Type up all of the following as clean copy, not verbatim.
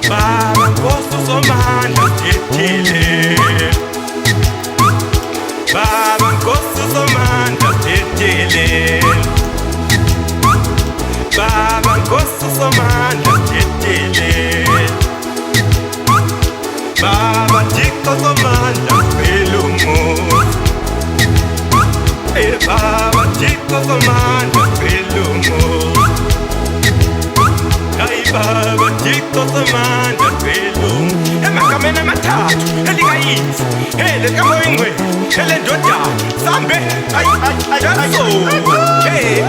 Baba Nkosi Somandla tethile. Baba Nkosi Somandla tethile. Baba Nkosi Somandla tethile. Baba Nkosi Somandla pelumo. Baba Nkosi Somandla pelumo. Baba Nkosi Somandla pelumo. Emagameni amathathu elikayisi elikamoyingwe elendoda sambe ayiso.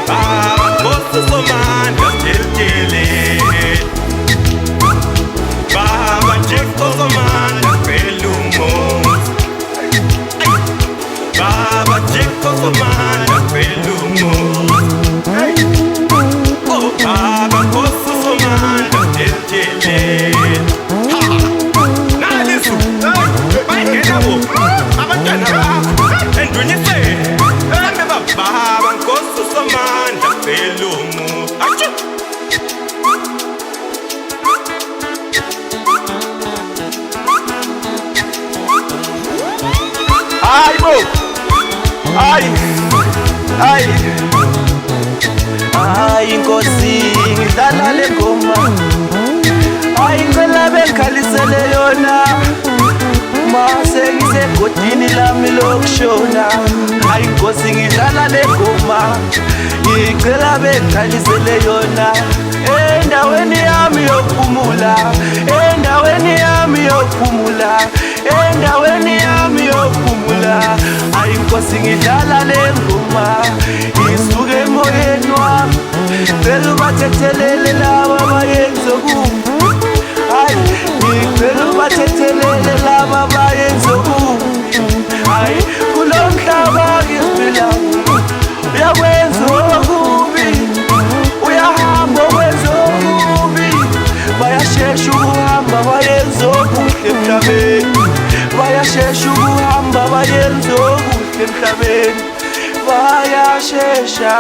Baba Nkosi Somandla tethile. Baba Nkosi Somandla pelumo. Baba Nkosi Somandla pelumo. Oh Baba Nkosi Somandla tethile. Nalisu bayingena bo abantwana bakho endunyise elambe Baba Nkosi Somandla pelumo. Ay bo, ay, ay, ay Nkosi ngidlala le ngoma, ay ngicela bengikhalisele yona, mase ngisegodini lami lokushona. Ay Nkosi ngidlala le ngoma, ngicela bengikhalisele yona, endaweni yami yokuphumula, endaweni yami yokuphumula, endaweni yami yokuphumula. Ay Nkosi ngidlala le ngoma, isuke emoyeni wami, ngicela ubathethelele laba abayenza okubi. Ay ngicela ubathethelele laba abayenza okubi. Ay kulo mhlaba ngiphila uyakwenza okubi, uyahamba okwenza okubi. Bayashesha ukuhamba bayenza okuhle emhlabeni, bayashesha ukuhamba bayenza okuhle emhlabeni, bayashesha.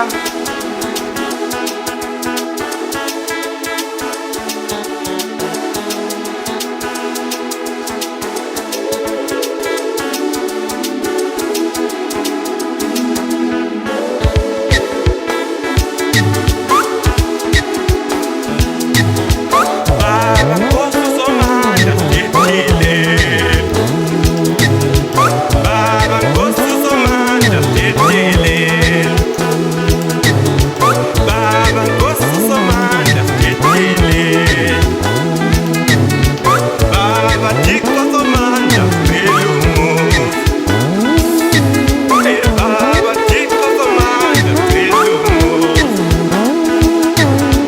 Baba Nkosi Somandla tethile. Baba Nkosi Somandla tethile. Baba Nkosi Somandla tethile. Baba Nkosi Somandla pelumo. Baba Nkosi Somandla pelumo.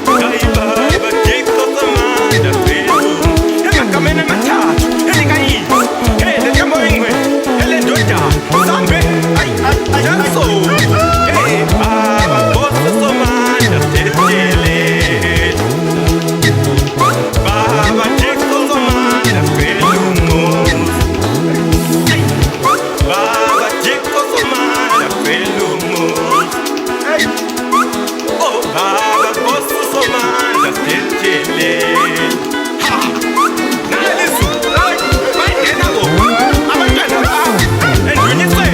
Baba Nkosi Somandla pelumo. Emagameni amathathu elikayisi elikamoyingwe elendoda sambe ayiso. Baba Nkosi Somandla tethile. Baba Nkosi Somandla pelumo. Baba Nkosi Somandla pelumo. Oh Baba Nkosi Somandla tethile. Nalisu bayingena bo abantwana bakho endunyise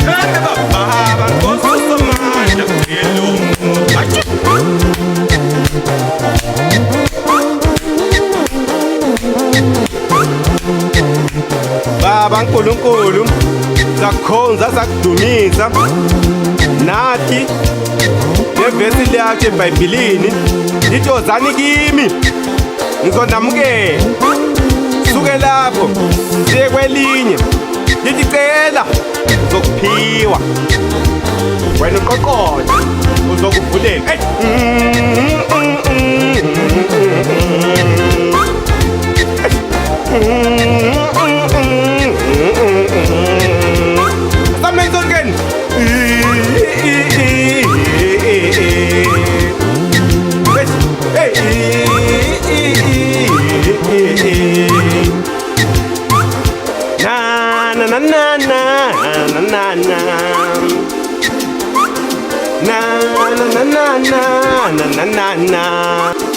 elambe Baba Nkosi Somandla pelumo. Baba Nkulunkulu sakukhonza sakudumisa, nathi nevesi lakhe eBhayibhelini lithi wozani kimi ngizonamukela. Suke lapho siye kwelinye lithi cela uzokuphiwa, wena uqoqoda uzokuvulela. Something's again. Na na na na na na na. na na na na na na na na na